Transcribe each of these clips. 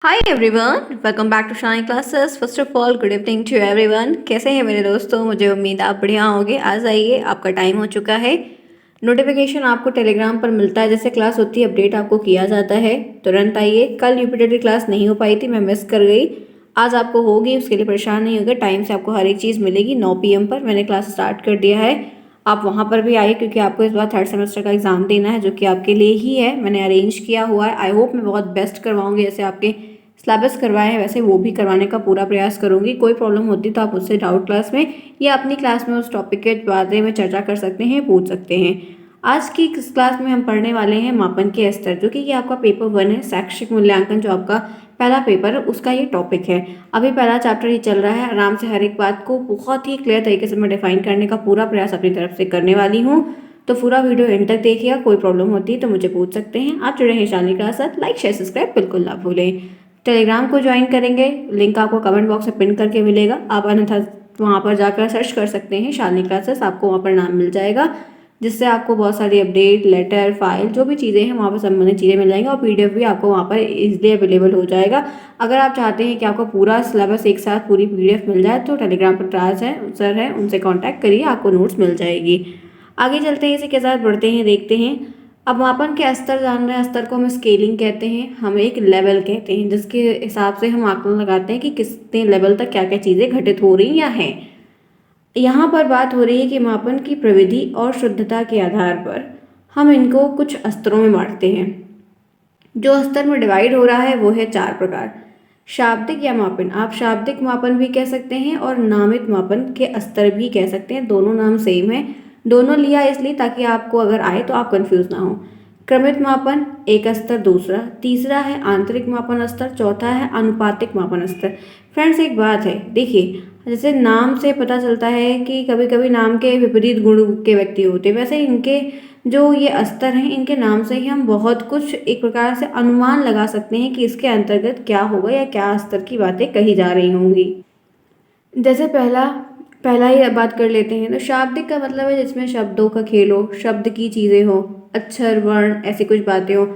Hi everyone, welcome back to shine classes. First of all good evening to everyone. कैसे हैं मेरे दोस्तों? मुझे उम्मीद आप बढ़िया होंगे। आज आइए, आपका टाइम हो चुका है। नोटिफिकेशन आपको टेलीग्राम पर मिलता है, जैसे क्लास होती है अपडेट आपको किया जाता है। तुरंत आइए। कल यूपीटेड की क्लास नहीं हो पाई थी, मैं मिस कर गई। आज आपको होगी, उसके लिए परेशान नहीं होगा। टाइम से आपको हर एक चीज़ मिलेगी। 9 PM पर मैंने क्लास स्टार्ट कर दिया है। आप वहाँ पर भी आइए, क्योंकि आपको इस बार थर्ड सेमेस्टर का एग्ज़ाम देना है, जो कि आपके लिए ही है। मैंने अरेंज किया हुआ है। आई होप मैं बहुत बेस्ट करवाऊँगी। जैसे आपके सिलेबस करवाए हैं वैसे वो भी करवाने का पूरा प्रयास करूंगी। कोई प्रॉब्लम होती तो आप उससे डाउट क्लास में या अपनी क्लास में उस टॉपिक के बारे में चर्चा कर सकते हैं, पूछ सकते हैं। आज की इस क्लास में हम पढ़ने वाले हैं मापन के स्तर, जो कि ये आपका पेपर 1 है। शैक्षिक मूल्यांकन जो आपका पहला पेपर है, उसका ये टॉपिक है। अभी पहला चैप्टर ही चल रहा है। आराम से हर एक बात को बहुत ही क्लियर तरीके से मैं डिफाइन करने का पूरा प्रयास अपनी तरफ से करने वाली हूँ। तो पूरा वीडियो एंड तक देखिएगा। कोई प्रॉब्लम होती है तो मुझे पूछ सकते हैं। आप जुड़े हैं शालिनी के साथ। लाइक शेयर सब्सक्राइब बिल्कुल ना भूलें। टेलीग्राम को ज्वाइन करेंगे, लिंक आपको कमेंट बॉक्स में पिन करके मिलेगा। आप अन्यथा वहाँ पर जाकर सर्च कर सकते हैं शालिनी क्लासेस, आपको वहाँ पर नाम मिल जाएगा, जिससे आपको बहुत सारी अपडेट, लेटर, फाइल, जो भी चीज़ें हैं वहाँ पर संबंधित चीज़ें मिल जाएंगी। और पीडीएफ भी आपको वहाँ पर इजीली अवेलेबल हो जाएगा। अगर आप चाहते हैं कि आपको पूरा सिलेबस एक साथ पूरी पीडीएफ मिल जाए, तो टेलीग्राम पर राज है, सर है, उनसे कॉन्टैक्ट करिए, आपको नोट्स मिल जाएगी। आगे चलते हैं, इसी के साथ बढ़ते हैं, देखते हैं। अब मापन के स्तर जान रहे हैं। स्तर को हम स्केलिंग कहते हैं, हम एक लेवल कहते हैं, जिसके हिसाब से हम आकलन लगाते हैं कि कितने लेवल तक क्या क्या चीज़ें घटित हो रही या हैं। यहाँ पर बात हो रही है कि मापन की प्रविधि और शुद्धता के आधार पर हम इनको कुछ स्तरों में बांटते हैं। जो स्तर में डिवाइड हो रहा है वो है 4 प्रकार। शाब्दिक या मापन, आप शाब्दिक मापन भी कह सकते हैं और नामित मापन के स्तर भी कह सकते हैं। दोनों नाम सेम है। दोनों लिया इसलिए ताकि आपको अगर आए तो आप कंफ्यूज ना हो। क्रमित मापन एक स्तर, दूसरा, तीसरा है आंतरिक मापन स्तर, चौथा है अनुपातिक मापन स्तर। फ्रेंड्स, एक बात है, देखिए, जैसे नाम से पता चलता है कि कभी कभी नाम के विपरीत गुण के व्यक्ति होते हैं, वैसे इनके जो ये स्तर हैं, इनके नाम से ही हम बहुत कुछ एक प्रकार से अनुमान लगा सकते हैं कि इसके अंतर्गत क्या होगा या क्या स्तर की बातें कही जा रही होंगी। जैसे पहला पहला ही बात कर लेते हैं, तो शाब्दिक का मतलब है जिसमें शब्दों का खेल हो, शब्द की चीज़ें हो, अक्षर, वर्ण, ऐसी कुछ बातें हो।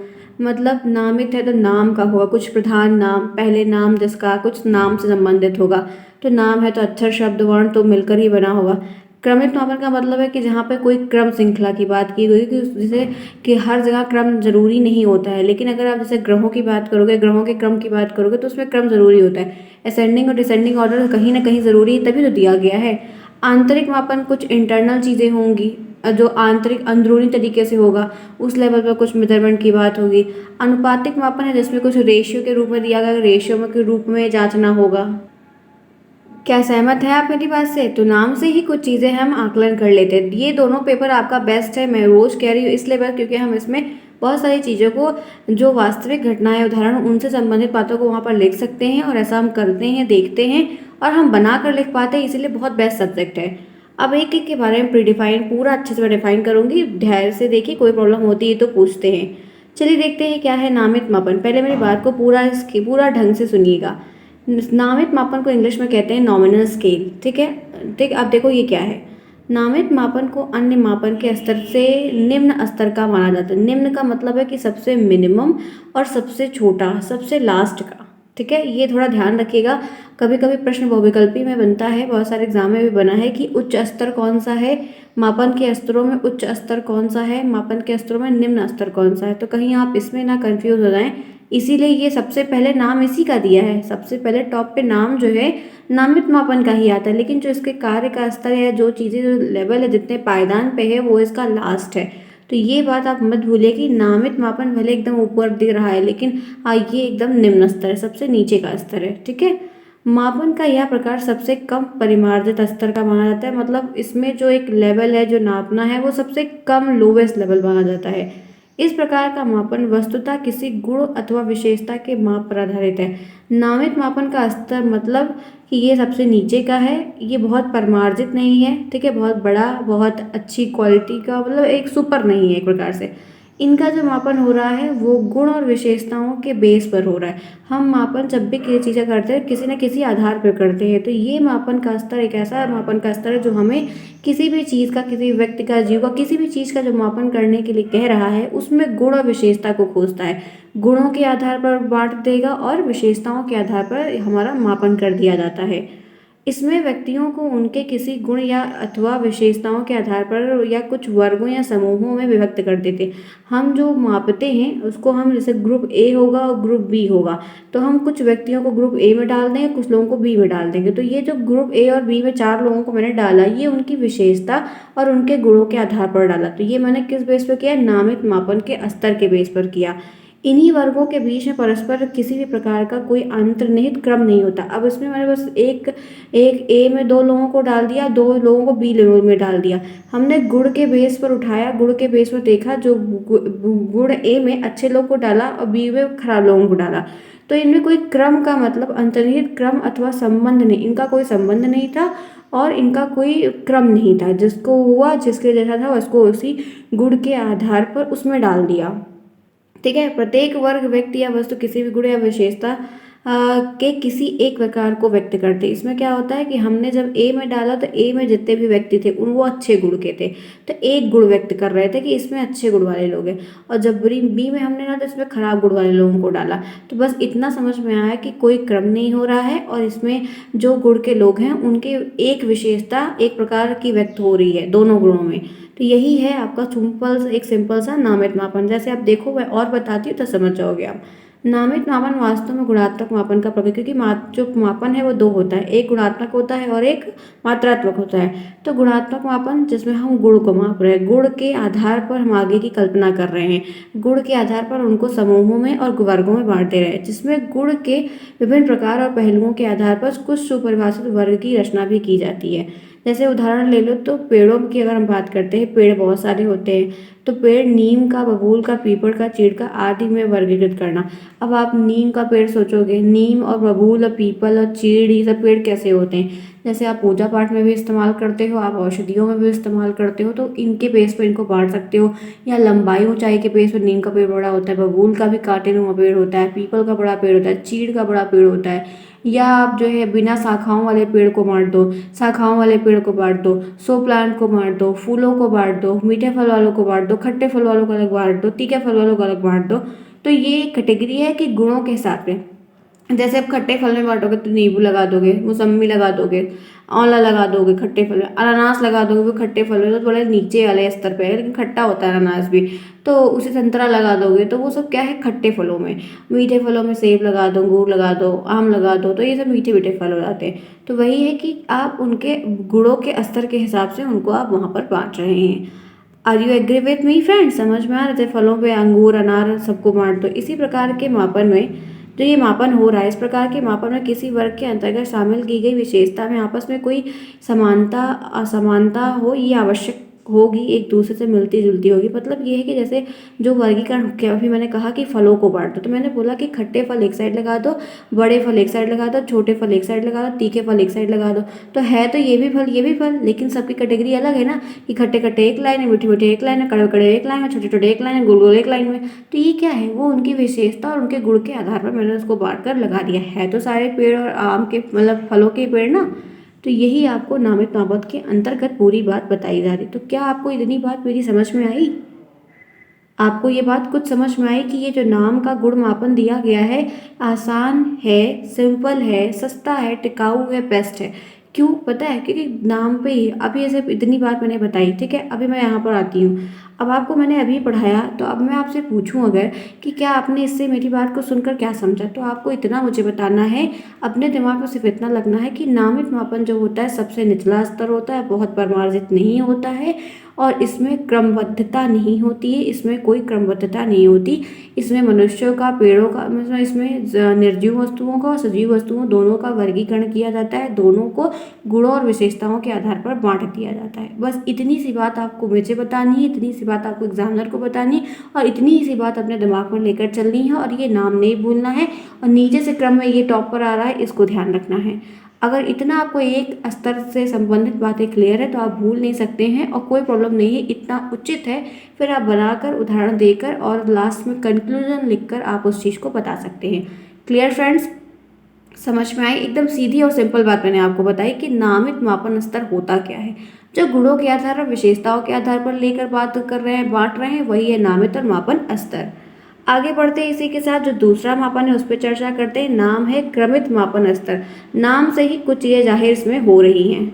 मतलब नामित है तो नाम का होगा, कुछ प्रधान नाम, पहले नाम जिसका कुछ नाम से संबंधित होगा। तो नाम है तो अक्षर, शब्द, वर्ण तो मिलकर ही बना होगा। क्रमित मापन का मतलब है कि जहाँ पे कोई क्रम श्रृंखला की बात की गई, कि जैसे कि हर जगह क्रम जरूरी नहीं होता है, लेकिन अगर आप जैसे ग्रहों की बात करोगे, ग्रहों के क्रम की बात करोगे, तो उसमें क्रम जरूरी होता है। असेंडिंग और डिसेंडिंग ऑर्डर कहीं ना कहीं ज़रूरी है, तभी तो दिया गया है। आंतरिक मापन कुछ इंटरनल चीज़ें होंगी, जो आंतरिक अंदरूनी तरीके से होगा, उस लेवल पर कुछ मेजरमेंट की बात होगी। अनुपातिक मापन है जिसमें कुछ रेशियो के रूप में दिया गया, रेशियो के रूप में जांचना होगा। क्या सहमत है आप मेरी बात से? तो नाम से ही कुछ चीज़ें हम आकलन कर लेते हैं। ये दोनों पेपर आपका बेस्ट है, मैं रोज़ कह रही हूँ इसलिए बस, क्योंकि हम इसमें बहुत सारी चीज़ों को, जो वास्तविक घटनाएं, उदाहरण, उनसे संबंधित बातों को वहाँ पर लिख सकते हैं, और ऐसा हम करते हैं, देखते हैं, और हम बना कर लिख पाते हैं, इसीलिए बहुत बेस्ट सब्जेक्ट है। अब एक एक के बारे में प्रीडिफाइन पूरा अच्छे से मैं डिफाइन करूंगी, धैर्य से देखिए। कोई प्रॉब्लम होती है तो पूछते हैं। चलिए देखते हैं क्या है नामित मापन। पहले मेरी बात को पूरा ढंग से सुनिएगा। नामित मापन को इंग्लिश में कहते हैं नॉमिनल स्केल, ठीक है। ठीक, अब देखो ये क्या है। नामित मापन को अन्य मापन के स्तर से निम्न स्तर का माना जाता है। निम्न का मतलब है कि सबसे मिनिमम, और सबसे छोटा, सबसे लास्ट का, ठीक है। ये थोड़ा ध्यान रखिएगा। कभी कभी प्रश्न बहुविकल्पी में बनता है, बहुत सारे एग्जाम में भी बना है कि उच्च स्तर कौन सा है, मापन के स्तरों में उच्च स्तर कौन सा है, मापन के स्तरों में निम्न स्तर कौन सा है। तो कहीं आप इसमें ना कंफ्यूज हो जाएं, इसीलिए ये सबसे पहले नाम इसी का दिया है। सबसे पहले टॉप पे नाम जो है नामित मापन का ही आता है, लेकिन जो इसके कार्य का स्तर है, जो चीज़ें, जो लेवल है, जितने पायदान पे है, वो इसका लास्ट है। तो ये बात आप मत भूलिए कि नामित मापन भले एकदम ऊपर दिख रहा है, लेकिन ये एकदम निम्न स्तर है, सबसे नीचे का स्तर है, ठीक है। मापन का यह प्रकार सबसे कम परिमार्जित स्तर का माना जाता है। मतलब इसमें जो एक लेवल है, जो नापना है, वो सबसे कम लोवेस्ट लेवल माना जाता है। इस प्रकार का मापन वस्तुतः किसी गुण अथवा विशेषता के माप पर आधारित है। नामित मापन का स्तर मतलब कि ये सबसे नीचे का है, ये बहुत परिमार्जित नहीं है, ठीक है, बहुत बड़ा, बहुत अच्छी क्वालिटी का, मतलब एक सुपर नहीं है एक प्रकार से। इनका जो मापन हो रहा है वो गुण और विशेषताओं के बेस पर हो रहा है। हम मापन जब भी किसी चीज़ें करते हैं किसी न किसी आधार पर करते हैं। तो ये मापन का स्तर एक ऐसा मापन का स्तर है जो हमें किसी भी चीज़ का, किसी व्यक्ति का, जीव का, किसी भी चीज़ का जो मापन करने के लिए कह रहा है उसमें गुण और विशेषता को खोजता है। गुणों के आधार पर बांट देगा और विशेषताओं के आधार पर हमारा मापन कर दिया जाता है। इसमें व्यक्तियों को उनके किसी गुण या अथवा विशेषताओं के आधार पर या कुछ वर्गों या समूहों में विभक्त कर देते। हम जो मापते हैं उसको हम, जैसे ग्रुप ए होगा और ग्रुप बी होगा, तो हम कुछ व्यक्तियों को ग्रुप ए में डाल देंगे, कुछ लोगों को बी में डाल देंगे। तो ये जो ग्रुप ए और बी में 4 लोगों को मैंने डाला, ये उनकी विशेषता और उनके गुणों के आधार पर डाला। तो ये मैंने किस बेस पर किया? नामित मापन के स्तर के बेस पर किया। इन्हीं वर्गों के बीच में परस्पर किसी भी प्रकार का कोई अंतर्निहित क्रम नहीं होता। अब इसमें मैंने बस एक ए में 2 लोगों को डाल दिया, 2 लोगों को बी लेवल में डाल दिया। हमने गुण के बेस पर उठाया, गुण के बेस पर देखा, जो गुण ए में अच्छे लोग को डाला और बी में खराब लोगों को डाला। तो इनमें कोई क्रम का मतलब अंतर्निहित क्रम अथवा संबंध नहीं, इनका कोई संबंध नहीं था और इनका कोई क्रम नहीं था। जिसको हुआ, जिसके जैसा था उसको उसी गुण के आधार पर उसमें डाल दिया। ठीक है। प्रत्येक वर्ग, व्यक्ति या वस्तु किसी भी गुण या विशेषता के किसी एक प्रकार को व्यक्त करते। इसमें क्या होता है कि हमने जब ए में डाला तो ए में जितने भी व्यक्ति थे उन वो अच्छे गुण के थे, तो एक गुण व्यक्त कर रहे थे कि इसमें अच्छे गुण वाले लोग हैं। और जब बी में हमने डाला तो इसमें खराब गुण वाले लोगों को डाला। तो बस इतना समझ में आया कि कोई क्रम नहीं हो रहा है और इसमें जो गुण के लोग हैं उनके एक विशेषता एक प्रकार की व्यक्त हो रही है दोनों गुणों में। तो यही है आपका सिंपल सा नामित मापन। जैसे आप देखो, मैं और बताती हूँ तो समझ जाओगे आप। नामित मापन वास्तव में गुणात्मक मापन का प्रकार, क्योंकि जो मापन है वो 2 होता है, एक गुणात्मक होता है और एक मात्रात्मक होता है। तो गुणात्मक मापन जिसमें हम गुण को माप रहे हैं, गुण के आधार पर हम आगे की कल्पना कर रहे हैं, गुण के आधार पर उनको समूहों में और वर्गों में बांट दे रहे हैं, जिसमें गुण के विभिन्न प्रकार और पहलुओं के आधार पर कुछ सुपरिभाषित वर्ग की रचना भी की जाती है। जैसे उदाहरण ले लो तो पेड़ों की अगर हम बात करते हैं, पेड़ बहुत सारे होते हैं। तो पेड़ नीम का, बबूल का, पीपल का, चीड़ का आदि में वर्गीकृत करना। अब आप नीम का पेड़ सोचोगे, नीम और बबूल और पीपल और चीड़ ये सब पेड़ कैसे होते हैं? जैसे आप पूजा पाठ में भी इस्तेमाल करते हो, आप औषधियों में भी इस्तेमाल करते हो, तो इनके बेस पर इनको बांट सकते हो। या लंबाई ऊंचाई के बेस पर नीम का पेड़ बड़ा होता है, बबूल का भी कांटेनुमा पेड़ होता है, पीपल का बड़ा पेड़ होता है, चीड़ का बड़ा पेड़ होता है। या आप जो है बिना शाखाओं वाले पेड़ को बांट दो, शाखाओं वाले पेड़ को बांट दो, शो प्लांट को बांट दो, फूलों को बांट दो, मीठे फल वालों को बांट दो, खट्टे फल वालों को अलग बांट दो, तीखे फल वालों को अलग बांट दो। तो ये कैटेगरी है कि गुणों के हिसाब से। जैसे आप खट्टे फल में बांटोगे तो नींबू लगा दोगे, मौसम्मी लगा दोगे, आंवला लगा दोगे खट्टे फल में, अनानास लगा दोगे वो खट्टे फल में, तो थोड़ा नीचे वाले स्तर पे है लेकिन खट्टा होता है अनानास भी। तो उसे संतरा लगा दोगे तो वो सब क्या है? खट्टे फलों में। मीठे फलों में सेब लगा दो, अंगूर लगा दो, आम लगा दो, तो ये सब मीठे मीठे फल हो जाते हैं। तो वही है कि आप उनके गुणों के स्तर के हिसाब से उनको आप वहाँ पर बांट रहे हैं। Are you agree with me friends? समझ में आ रहे थे? फलों पे अंगूर, अनार सबको बांट दो। इसी प्रकार के मापन में जो ये मापन हो रहा है, इस प्रकार के मापन में किसी वर्ग के अंतर्गत शामिल की गई विशेषता में आपस में कोई समानता असमानता हो, ये आवश्यक होगी, एक दूसरे से मिलती जुलती होगी। मतलब ये है कि जैसे जो वर्गीकरण क्या, अभी मैंने कहा कि फलों को बांट दो, तो मैंने बोला कि खट्टे फल एक साइड लगा दो, बड़े फल एक साइड लगा दो, छोटे फल एक साइड लगा दो, तीखे फल एक साइड लगा दो। तो है तो ये भी फल ये भी फल, लेकिन सबकी कैटेगरी अलग है ना, कि खट्टे खट्टे एक लाइन है, मीठे मीठे एक लाइन है, कड़वे कड़वे एक लाइन में, छोटे छोटे एक लाइन है, गोल गोल एक लाइन में। तो ये क्या है? वो उनकी विशेषता और उनके गुण के आधार पर मैंने उसको बांट कर लगा दिया है। तो सारे पेड़ और आम के मतलब फलों के पेड़ ना। तो यही आपको नामित मापन के अंतर्गत पूरी बात बताई जा रही। तो क्या आपको इतनी बात मेरी समझ में आई? आपको ये बात कुछ समझ में आई कि ये जो नाम का गुण मापन दिया गया है, आसान है, सिंपल है, सस्ता है, टिकाऊ है, बेस्ट है। क्यों पता है? क्योंकि नाम पे ही अभी ऐसे इतनी बात मैंने बताई, ठीक है। अभी मैं यहाँ पर आती हूँ, अब आपको मैंने अभी पढ़ाया, तो अब मैं आपसे पूछूं अगर कि क्या आपने इससे मेरी बात को सुनकर क्या समझा, तो आपको इतना मुझे बताना है, अपने दिमाग में सिर्फ इतना लगना है कि नामित मापन जो होता है सबसे निचला स्तर होता है, बहुत परिमार्जित नहीं होता है और इसमें क्रमबद्धता नहीं होती है, इसमें कोई क्रमबद्धता नहीं होती। इसमें मनुष्यों का, पेड़ों का, मतलब इसमें निर्जीव वस्तुओं का और सजीव वस्तुओं दोनों का वर्गीकरण किया जाता है, दोनों को गुणों और विशेषताओं के आधार पर बांट दिया जाता है। बस इतनी सी बात आपको मुझे बतानी है, इतनी सी बात आपको एग्जामिनर को बतानी है और इतनी सी बात अपने दिमाग में लेकर चलनी है। और ये नाम नहीं भूलना है और नीचे से क्रम में ये टॉप पर आ रहा है, इसको ध्यान रखना है। अगर इतना आपको एक स्तर से संबंधित बातें क्लियर है तो आप भूल नहीं सकते हैं और कोई प्रॉब्लम नहीं है, इतना उचित है। फिर आप बनाकर उदाहरण देकर और लास्ट में कंक्लूजन लिखकर आप उस चीज़ को बता सकते हैं। क्लियर फ्रेंड्स, समझ में आई? एकदम सीधी और सिंपल बात मैंने आपको बताई कि नामित मापन स्तर होता क्या है। जो गुणों के आधार और विशेषताओं के आधार पर लेकर बात कर रहे हैं, बांट रहे हैं, वही है नामित और मापन स्तर। आगे बढ़ते हैं इसी के साथ जो दूसरा मापन है उस पर चर्चा करते हैं। नाम है क्रमित मापन स्तर। नाम से ही कुछ चीज़ें जाहिर इसमें हो रही हैं।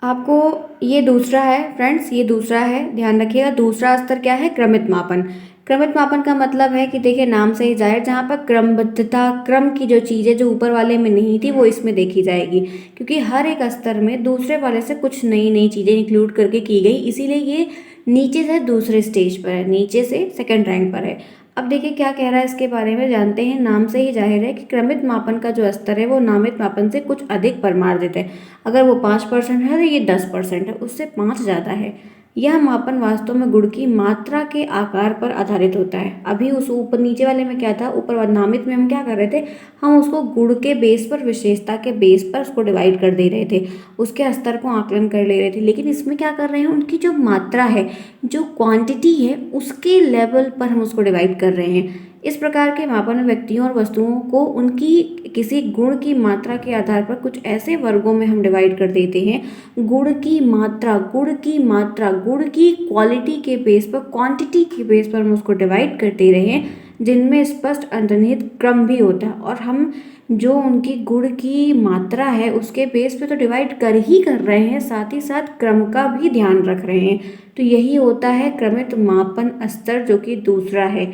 आपको ये दूसरा है फ्रेंड्स, ये दूसरा है, ध्यान रखिएगा। दूसरा स्तर क्या है? क्रमित मापन। क्रमित मापन का मतलब है कि देखिए नाम से ही जाहिर, जहाँ पर क्रमबद्धता, क्रम की जो चीज़ें जो ऊपर वाले में नहीं थी वो इसमें देखी जाएगी, क्योंकि हर एक स्तर में दूसरे वाले से कुछ नई नई चीज़ें इंक्लूड करके की गई, इसीलिए ये नीचे से दूसरे स्टेज पर है, नीचे से सेकंड रैंक पर है। अब देखिए क्या कह रहा है इसके बारे में जानते हैं। नाम से ही जाहिर है कि क्रमित मापन का जो स्तर है वो नामित मापन से कुछ अधिक परमार्जित है। अगर वो 5% है तो ये 10% है, उससे 5 ज़्यादा है। यह मापन वास्तव में गुण की मात्रा के आकार पर आधारित होता है। अभी उस ऊपर नीचे वाले में क्या था, ऊपर नामित में हम क्या कर रहे थे, हम उसको गुण के बेस पर, विशेषता के बेस पर उसको डिवाइड कर दे रहे थे, उसके स्तर को आकलन कर ले रहे थे। लेकिन इसमें क्या कर रहे हैं, उनकी जो मात्रा है, जो क्वांटिटी है, उसके लेवल पर हम उसको डिवाइड कर रहे हैं। इस प्रकार के मापन व्यक्तियों और वस्तुओं को उनकी किसी गुण की मात्रा के आधार पर कुछ ऐसे वर्गों में हम डिवाइड कर देते हैं। गुण की मात्रा, गुण की मात्रा, गुण की क्वालिटी के बेस पर, क्वांटिटी के बेस पर हम उसको डिवाइड कर दे रहे हैं, जिनमें स्पष्ट अंतर्निहित क्रम भी होता है। और हम जो उनकी गुण की मात्रा है उसके बेस पे तो डिवाइड कर ही कर रहे हैं, साथ ही साथ क्रम का भी ध्यान रख रहे हैं। तो यही होता है क्रमित मापन स्तर, जो कि दूसरा है।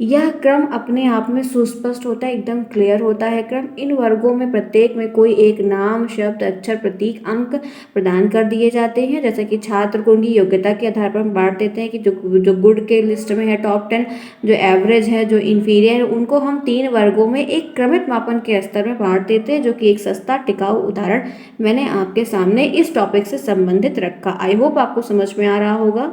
यह क्रम अपने आप में सुस्पष्ट होता है, एकदम क्लियर होता है क्रम। इन वर्गों में प्रत्येक में कोई एक नाम, शब्द, अक्षर, प्रतीक, अंक प्रदान कर दिए जाते हैं। जैसे कि छात्र को उनकी योग्यता के आधार पर हम बांट देते हैं कि जो गुड के लिस्ट में है टॉप 10, जो एवरेज है, जो इंफीरियर है, उनको हम 3 वर्गों में एक क्रमित मापन के स्तर में बांट देते हैं, जो कि एक सस्ता टिकाऊ उदाहरण मैंने आपके सामने इस टॉपिक से संबंधित रखा। आई होप आपको समझ में आ रहा होगा।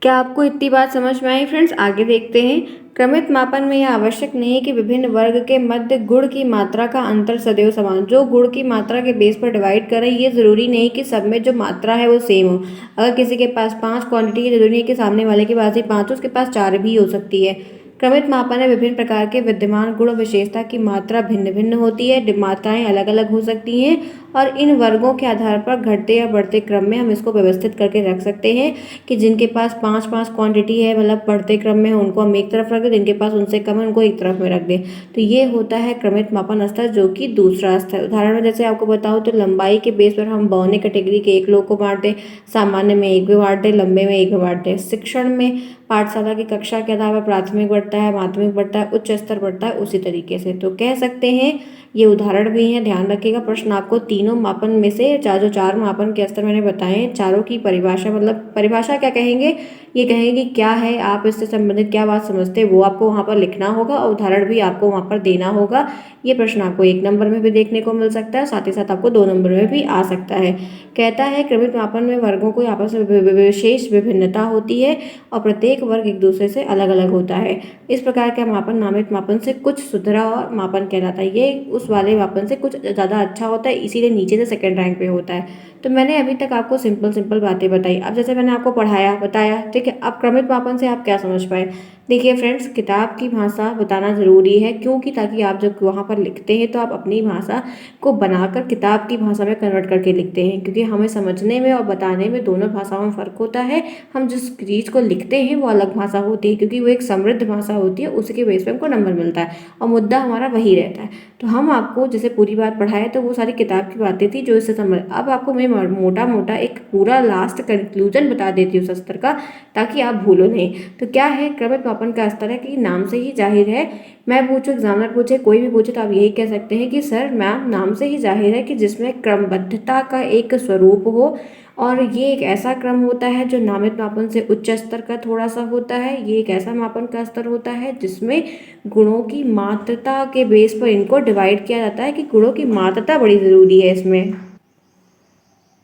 क्या आपको इतनी बात समझ में आई फ्रेंड्स? आगे देखते हैं। क्रमित मापन में यह आवश्यक नहीं है कि विभिन्न वर्ग के मध्य गुण की मात्रा का अंतर सदैव समान, जो गुण की मात्रा के बेस पर डिवाइड करें, ये जरूरी नहीं कि सब में जो मात्रा है वो सेम हो। अगर किसी के पास 5 क्वांटिटी की, जरूरी नहीं कि सामने वाले के पास ही 5 हो, उसके पास 4 भी हो सकती है। क्रमित मापन में विभिन्न प्रकार के विद्यमान गुण विशेषता की मात्रा भिन्न भिन्न होती है, मात्राएं अलग अलग हो सकती हैं, और इन वर्गों के आधार पर घटते या बढ़ते क्रम में हम इसको व्यवस्थित करके रख सकते हैं कि जिनके पास 5 क्वांटिटी है, मतलब बढ़ते क्रम में है, उनको हम एक तरफ रख दें, जिनके पास उनसे कम है उनको एक तरफ में रख दें। तो ये होता है क्रमित मापन स्तर, जो कि दूसरा स्तर। उदाहरण में जैसे आपको बताऊँ तो लंबाई के बेस पर हम बौने कैटेगरी के एक लोग को बांट दें, सामान्य में एक भी बांट दें, लंबे में एक भी बांट दें। शिक्षण में पाठशाला की कक्षा के आधार पर प्राथमिक बढ़ता है, माध्यमिक बढ़ता है, उच्च स्तर बढ़ता है, उसी तरीके से। तो कह सकते हैं, ये उदाहरण भी है, ध्यान रखिएगा। प्रश्न आपको तीनों मापन में से जो 4 मापन के स्तर मैंने बताए, चारों की परिभाषा, मतलब परिभाषा क्या कहेंगे, ये कहेंगे क्या है, आप इससे संबंधित क्या बात समझते हैं, वो आपको वहाँ पर लिखना होगा और उदाहरण भी आपको वहाँ पर देना होगा। ये प्रश्न आपको 1 नंबर में भी देखने को मिल सकता है, साथ ही साथ आपको 2 नंबर में भी आ सकता है। कहता है क्रमित मापन में वर्गों को आपस में विशेष विभिन्नता होती है और प्रत्येक वर्ग एक दूसरे से अलग अलग होता है। इस प्रकार का मापन नामित मापन से कुछ सुधरा और मापन कहलाता है। ये उस वाले मापन से कुछ ज़्यादा अच्छा होता है, इसीलिए नीचे से सेकंड रैंक पे होता है। तो मैंने अभी तक आपको सिंपल सिंपल बातें बताई। अब जैसे मैंने आपको पढ़ाया, बताया, ठीक है। अब क्रमित मापन से आप क्या समझ पाए? देखिए फ्रेंड्स, किताब की भाषा बताना ज़रूरी है, क्योंकि ताकि आप जब वहाँ पर लिखते हैं तो आप अपनी भाषा को बनाकर किताब की भाषा में कन्वर्ट करके लिखते हैं, क्योंकि हमें समझने में और बताने में दोनों भाषाओं में फ़र्क होता है। हम जिस चीज़ को लिखते हैं वो अलग भाषा होती है, क्योंकि वो एक समृद्ध भाषा होती है, उसी के बेस पर हमको नंबर मिलता है और मुद्दा हमारा वही रहता है। तो हम आपको जैसे पूरी बात पढ़ाए तो वो सारी किताब की बातें थी जो इससे समझ। अब आपको मैं मोटा मोटा एक पूरा लास्ट कंक्लूजन बता देती हूँ उस स्तर का, ताकि आप भूलो नहीं। तो क्या है, क्रमित मापन का स्तर है कि नाम से ही जाहिर है, मैं पूछूं, एग्जामिनर पूछे, कोई भी पूछे, तो आप यही कह सकते हैं कि सर मैम, नाम से ही जाहिर है कि जिसमें क्रमबद्धता का एक स्वरूप हो, और ये एक ऐसा क्रम होता है जो नामित मापन से उच्च स्तर का थोड़ा सा होता है। ये एक ऐसा मापन का स्तर होता है जिसमें गुणों की मात्रता के बेस पर इनको डिवाइड किया जाता है, कि गुणों की मात्रता बड़ी ज़रूरी है इसमें।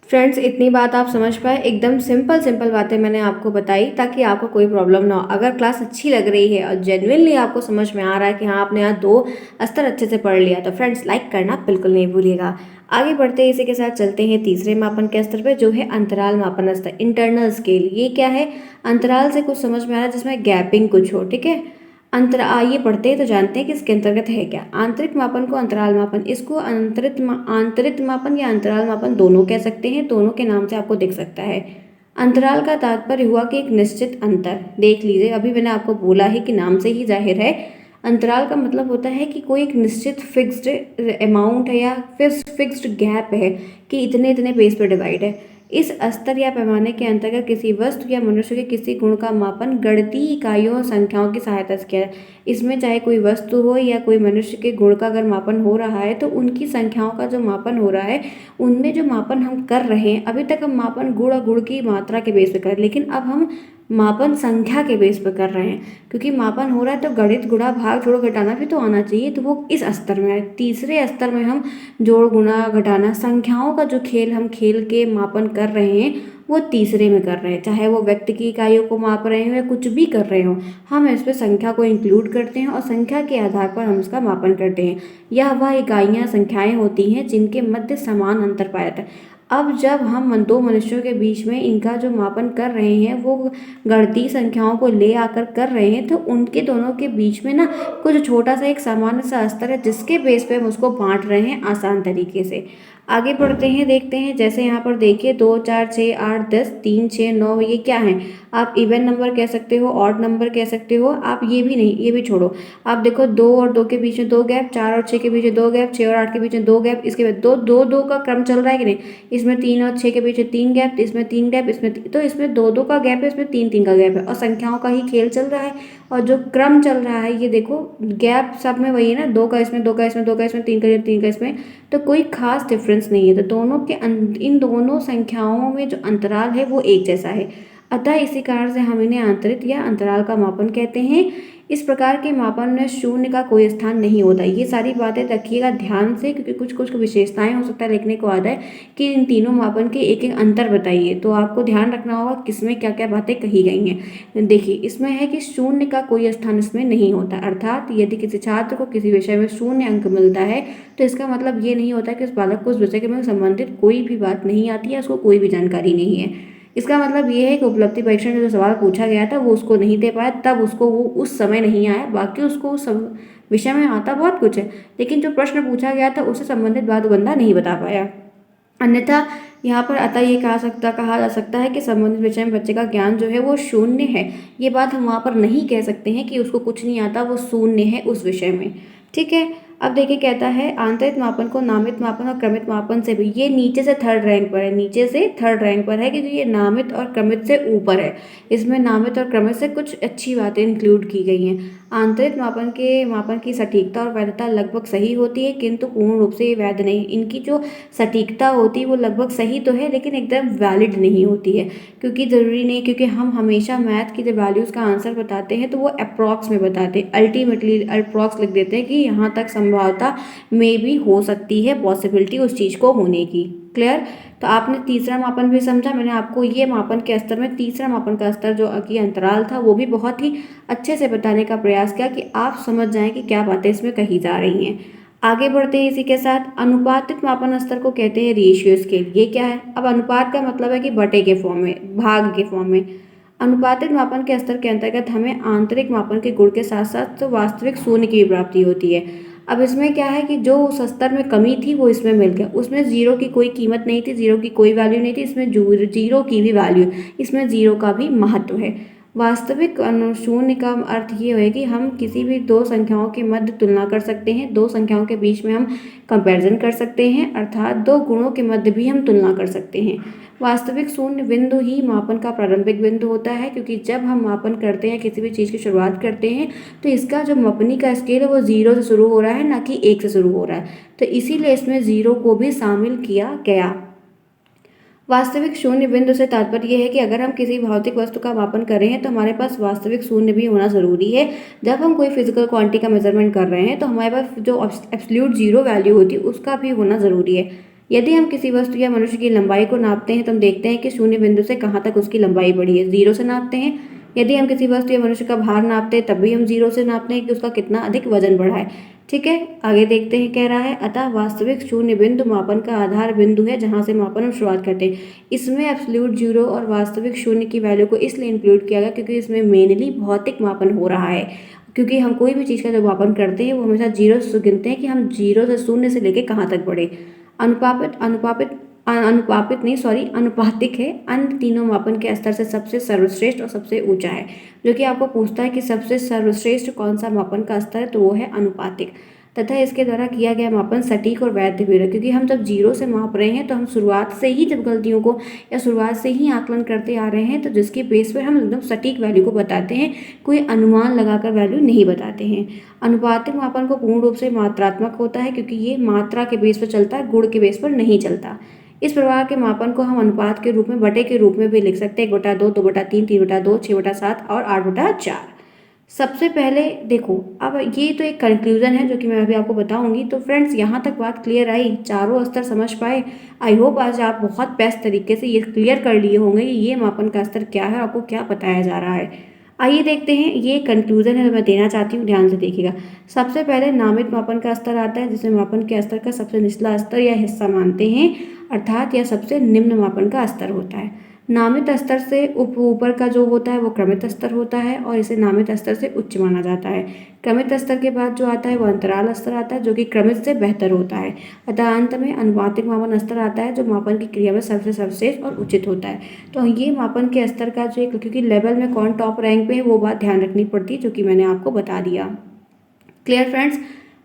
फ्रेंड्स, इतनी बात आप समझ पाए, एकदम सिंपल सिंपल बातें मैंने आपको बताई ताकि आपको कोई प्रॉब्लम ना हो। अगर क्लास अच्छी लग रही है और जेन्युइनली आपको समझ में आ रहा है कि हाँ आपने यहाँ 2 स्तर अच्छे से पढ़ लिया, तो फ्रेंड्स लाइक करना बिल्कुल नहीं भूलिएगा। आगे बढ़ते हैं, इसी के साथ चलते हैं तीसरे मापन के स्तर पे, जो है अंतराल मापन स्तर, इंटरनल स्केल। ये क्या है? अंतराल से कुछ समझ में आ रहा है जिसमें गैपिंग कुछ हो, ठीक है। आइए पढ़ते हैं तो जानते हैं कि इसके अंतर्गत है क्या। आंतरिक मापन को अंतराल मापन, इसको आंतरिक मापन या अंतराल मापन दोनों कह सकते हैं, दोनों के नाम से आपको दिख सकता है। अंतराल का तात्पर्य हुआ कि एक निश्चित अंतर, देख लीजिए अभी मैंने आपको बोला है कि नाम से ही जाहिर है। अंतराल का मतलब होता है कि कोई एक निश्चित फिक्स्ड अमाउंट है या फिक्स्ड गैप है कि इतने इतने बेस पर डिवाइड है। इस स्तर या पैमाने के अंतर्गत किसी वस्तु या मनुष्य के किसी गुण का मापन गणितीय इकाइयों और संख्याओं की सहायता से किया जाए। इसमें चाहे कोई वस्तु हो या कोई मनुष्य के गुण का अगर मापन हो रहा है तो उनकी संख्याओं का जो मापन हो रहा है, उनमें जो मापन हम कर रहे हैं, अभी तक हम मापन गुण और गुण की मात्रा के बेस पे कर, लेकिन अब हम मापन संख्या के बेस पर कर रहे हैं। क्योंकि मापन हो रहा है तो गणित गुणा भाग जोड़ घटाना भी तो आना चाहिए, तो वो इस स्तर में है। तीसरे स्तर में हम जोड़ गुणा घटाना संख्याओं का जो खेल हम खेल के मापन कर रहे हैं, वो तीसरे में कर रहे हैं। चाहे वो व्यक्ति की इकाइयों को माप रहे हो या कुछ भी कर रहे हो, हम इस पर संख्या को इंक्लूड करते हैं और संख्या के आधार पर हम इसका मापन करते हैं। यह वह इकाइयाँ संख्याएं होती हैं जिनके मध्य समान अंतर पाया जाता है। अब जब हम दो मनुष्यों के बीच में इनका जो मापन कर रहे हैं वो गणितीय संख्याओं को ले आकर कर रहे हैं, तो उनके दोनों के बीच में ना कुछ छोटा सा एक सामान्य सा स्तर है जिसके बेस पे हम उसको बांट रहे हैं आसान तरीके से। आगे बढ़ते हैं, देखते हैं। जैसे यहाँ पर देखिए 2 4 6 8 10 3 6 9, ये क्या है? आप इवन नंबर कह सकते हो, ऑड नंबर कह सकते हो, आप ये भी नहीं, ये भी छोड़ो। आप देखो 2 और 2 के बीच में 2 गैप, 4 और 6 के बीच में 2 गैप, 6 और 8 के बीच में 2 गैप, इसके बाद 2 2 2 का क्रम चल रहा है कि नहीं? इसमें 3 और 6 के बीच में 3 गैप, इसमें 3 गैप, तो इसमें 2 2 का गैप है, इसमें 3 3 का गैप है, और संख्याओं का ही खेल चल रहा है। और जो क्रम चल रहा है ये देखो, गैप सब में वही है ना, 2 का इसमें, 2 का इसमें, 2 का इसमें, 3 का 3 का इसमें, तो कोई खास डिफरेंस नहीं है। तो दोनों के इन दोनों संख्याओं में जो अंतराल है वो एक जैसा है। अतः इसी कारण से हम इन्हें आंतरिक या अंतराल का मापन कहते हैं। इस प्रकार के मापन में शून्य का कोई स्थान नहीं होता। ये सारी बातें रखिएगा ध्यान से, क्योंकि कुछ कुछ विशेषताएं हो सकता है लिखने को आता है कि इन तीनों मापन के एक एक अंतर बताइए, तो आपको ध्यान रखना होगा किसमें क्या क्या बातें कही गई हैं। देखिए इसमें है कि शून्य का कोई स्थान इसमें नहीं होता, अर्थात यदि किसी छात्र को किसी विषय में 0 अंक मिलता है तो इसका मतलब ये नहीं होता कि उस बालक को उस विषय के में संबंधित कोई भी बात नहीं आती है, उसको कोई भी जानकारी नहीं है। इसका मतलब ये है कि उपलब्धि परीक्षण में जो सवाल पूछा गया था वो उसको नहीं दे पाया, तब उसको वो उस समय नहीं आया। बाकी उसको सब विषय में आता बहुत कुछ है, लेकिन जो प्रश्न पूछा गया था उससे संबंधित बात बंदा नहीं बता पाया। अन्यथा यहाँ पर अतः ये कहा जा सकता है कि संबंधित विषय में बच्चे का ज्ञान जो है वो शून्य है। ये बात हम वहाँ पर नहीं कह सकते हैं कि उसको कुछ नहीं आता, वो शून्य है उस विषय में। ठीक है। अब देखिए कहता है आंतरिक मापन को नामित मापन और क्रमित मापन से भी, ये नीचे से थर्ड रैंक पर है, नीचे से थर्ड रैंक पर है क्योंकि ये नामित और क्रमित से ऊपर है। इसमें नामित और क्रमित से कुछ अच्छी बातें इंक्लूड की गई हैं। आंतरिक मापन की सटीकता और वैधता लगभग सही होती है, किंतु पूर्ण रूप से ये वैध नहीं। इनकी जो सटीकता होती है वो लगभग सही तो है लेकिन एकदम वैलिड नहीं होती है, क्योंकि ज़रूरी नहीं, क्योंकि हम हमेशा मैथ की जब वैल्यूज़ का आंसर बताते हैं तो वो अप्रॉक्स में बताते हैं, अल्टीमेटली अप्रॉक्स लिख देते हैं कि यहाँ तक संभावना में भी हो सकती है, पॉसिबिलिटी उस चीज़ को होने की। क्लियर? तो आपने तीसरा मापन भी समझा। मैंने आपको ये मापन के स्तर में तीसरा मापन का स्तर जो कि अंतराल था वो भी बहुत ही अच्छे से बताने का प्रयास किया कि आप समझ जाएं कि क्या बातें इसमें कही जा रही हैं। आगे बढ़ते हैं इसी के साथ। अनुपातिक मापन स्तर को कहते हैं रेशियो स्केल। ये क्या है? अब अनुपात का मतलब है कि बटे के फॉर्म में, भाग के फॉर्म में। अनुपातिक मापन के स्तर के अंतर्गत हमें आंतरिक मापन के गुण के साथ साथ तो वास्तविक शून्य की भी प्राप्ति होती है। अब इसमें क्या है कि जो उस स्तर में कमी थी वो इसमें मिल गया, उसमें जीरो की कोई कीमत नहीं थी, जीरो की कोई वैल्यू नहीं थी, इसमें जीरो की भी वैल्यू, इसमें जीरो का भी महत्व है। वास्तविक शून्य का अर्थ ये है कि हम किसी भी दो संख्याओं के मध्य तुलना कर सकते हैं, दो संख्याओं के बीच में हम कंपैरिजन कर सकते हैं, अर्थात दो गुणों के मध्य भी हम तुलना कर सकते हैं। वास्तविक शून्य बिंदु ही मापन का प्रारंभिक बिंदु होता है, क्योंकि जब हम मापन करते हैं, किसी भी चीज़ की शुरुआत करते हैं, तो इसका जो मापनी का स्केल है वो 0 से शुरू हो रहा है, ना कि 1 से शुरू हो रहा है, तो इसीलिए इसमें 0 को भी शामिल किया गया। वास्तविक शून्य बिंदु से तात्पर्य यह है कि अगर हम किसी भौतिक वस्तु का मापन कर रहे हैं तो हमारे पास वास्तविक शून्य भी होना ज़रूरी है। जब हम कोई फिजिकल क्वांटिटी का मेजरमेंट कर रहे हैं तो हमारे पास जो एब्सोल्यूट जीरो वैल्यू होती है उसका भी होना ज़रूरी है। यदि हम किसी वस्तु या मनुष्य की लंबाई को नापते हैं तो हम देखते हैं कि शून्य बिंदु से कहाँ तक उसकी लंबाई बढ़ी है, 0 से नापते हैं। यदि हम किसी वस्तु या मनुष्य का भार नापते हैं तब भी हम 0 से नापते हैं कि उसका कितना अधिक वजन बढ़ा है। ठीक है, आगे देखते हैं, कह रहा है अतः वास्तविक शून्य बिंदु मापन का आधार बिंदु है जहाँ से मापन हम शुरुआत करते हैं। इसमें एब्सोल्यूट जीरो और वास्तविक शून्य की वैल्यू को इसलिए इंक्लूड किया गया क्योंकि इसमें मेनली भौतिक मापन हो रहा है। क्योंकि हम कोई भी चीज़ का जो मापन करते हैं वो हमेशा जीरो से गिनते हैं कि हम जीरो से शून्य से लेके कहाँ तक बढ़े। अनुपातिक है। अन्य तीनों मापन के स्तर से सबसे सर्वश्रेष्ठ और सबसे ऊंचा है। जो कि आपको पूछता है कि सबसे सर्वश्रेष्ठ कौन सा मापन का स्तर है, तो वो है अनुपातिक। तथा इसके द्वारा किया गया मापन सटीक और वैध भी है, क्योंकि हम जब जीरो से माप रहे हैं तो हम शुरुआत से ही जब गलतियों को या शुरुआत से ही आकलन करते आ रहे हैं, तो जिसके बेस पर हम एकदम सटीक वैल्यू को बताते हैं, कोई अनुमान लगाकर वैल्यू नहीं बताते हैं। अनुपातिक मापन को पूर्ण रूप से मात्रात्मक होता है क्योंकि ये मात्रा के बेस पर चलता है, गुण के बेस पर नहीं चलता। इस प्रकार के मापन को हम अनुपात के रूप में, बटे के रूप में भी लिख सकते हैं, 1/2, 2/3, 3/2, 6/7 और 8/4। सबसे पहले देखो, अब ये तो एक कंक्लूजन है जो कि मैं अभी आपको बताऊंगी। तो फ्रेंड्स, यहाँ तक बात क्लियर आई, चारों स्तर समझ पाए। आई होप आज आप बहुत बेस्ट तरीके से ये क्लियर कर लिए होंगे कि ये मापन का स्तर क्या है, आपको क्या बताया जा रहा है। आइए देखते हैं, ये कंक्लूजन है जो मैं देना चाहती हूँ, ध्यान से देखिएगा। सबसे पहले नामित मापन का स्तर आता है, जिसमें मापन के स्तर का सबसे निचला स्तर या हिस्सा मानते हैं, अर्थात यह सबसे निम्न मापन का स्तर होता है। नामित स्तर से ऊपर का जो होता है वो क्रमित स्तर होता है और इसे नामित स्तर से उच्च माना जाता है। क्रमित स्तर के बाद जो आता है वो अंतराल स्तर आता है, जो कि क्रमित से बेहतर होता है। अतः अंत में अनुपातिक मापन स्तर आता है, जो मापन की क्रिया में सबसे सर्वश्रेष्ठ और उचित होता है। तो ये मापन के स्तर का जो एक, क्योंकि लेवल में कौन टॉप रैंक पे है वो बात ध्यान रखनी पड़ती है, जो कि मैंने आपको बता दिया। क्लियर फ्रेंड्स,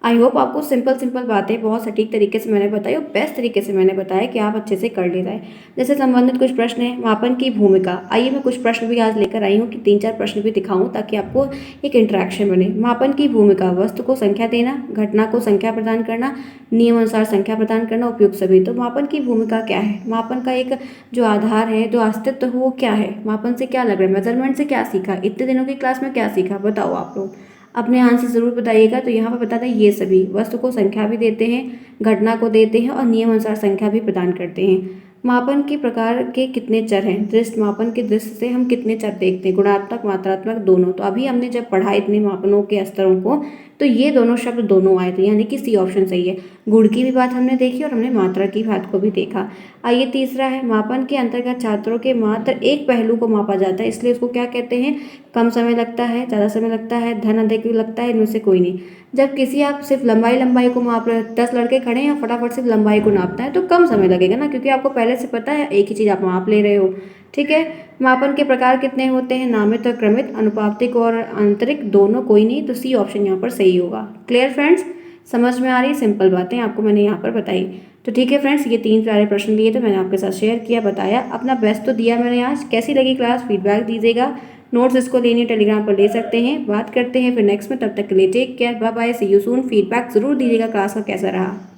आई होप आपको सिंपल बातें बहुत सटीक तरीके से मैंने बताई और बेस्ट तरीके से मैंने बताया कि आप अच्छे से कर ले जाए। जैसे संबंधित कुछ प्रश्न है, मापन की भूमिका। आइए मैं कुछ प्रश्न भी आज लेकर आई हूँ कि 3-4 प्रश्न भी दिखाऊं ताकि आपको एक इंटरेक्शन बने। मापन की भूमिका: वस्तु को संख्या देना, घटना को संख्या प्रदान करना, नियम अनुसार संख्या प्रदान करना, उपयुक्त सभी। तो मापन की भूमिका क्या है? मापन का एक जो आधार है, जो अस्तित्व है, वो क्या है? मापन से क्या लग रहा है? मेजरमेंट से क्या सीखा? इतने दिनों की क्लास में क्या सीखा? बताओ आप लोग, अपने आंसर ज़रूर बताइएगा। तो यहाँ पर बताते हैं ये सभी, वस्तु को संख्या भी देते हैं, घटना को देते हैं और नियम अनुसार संख्या भी प्रदान करते हैं। मापन के प्रकार के कितने चर हैं? दृष्टि मापन के दृष्टि से हम कितने चर देखते हैं? गुणात्मक, मात्रात्मक, दोनों। तो अभी हमने जब पढ़ा इतने मापनों के स्तरों को, तो ये दोनों शब्द दोनों आए थे, यानी कि सी ऑप्शन सही है। गुण की भी बात हमने देखी और हमने मात्रा की बात को भी देखा। आइए तीसरा है, मापन के अंतर्गत छात्रों के मात्र एक पहलू को मापा जाता है, इसलिए उसको क्या कहते हैं? कम समय लगता है, ज़्यादा समय लगता है, धन अधिक लगता है, इनमें से कोई नहीं। जब किसी आप सिर्फ लंबाई को माप रहे हैं, 10 लड़के खड़े हैं, फटाफट सिर्फ लंबाई को नापता है, तो कम समय लगेगा ना, क्योंकि आपको पहले से पता है, एक ही चीज़ आप माप ले रहे हो। ठीक है। मापन के प्रकार कितने होते हैं? नामित और क्रमित, अनुपातिक और आंतरिक, दोनों कोई नहीं। तो सी ऑप्शन यहाँ पर सही होगा। क्लियर फ्रेंड्स, समझ में आ रही? सिंपल बातें आपको मैंने यहाँ पर बताई। तो ठीक है फ्रेंड्स, ये 3 प्यारे प्रश्न लिए थे, मैंने आपके साथ शेयर किया, बताया, अपना बेस्ट तो दिया मैंने आज। कैसी लगी क्लास? फीडबैक दीजिएगा। नोट्स इसको लेनी टेलीग्राम पर ले सकते हैं। बात करते हैं फिर नेक्स्ट में, तब तक के लिए take care, bye bye, see you soon. Feedback जरूर दीजिएगा क्लास का कैसा रहा।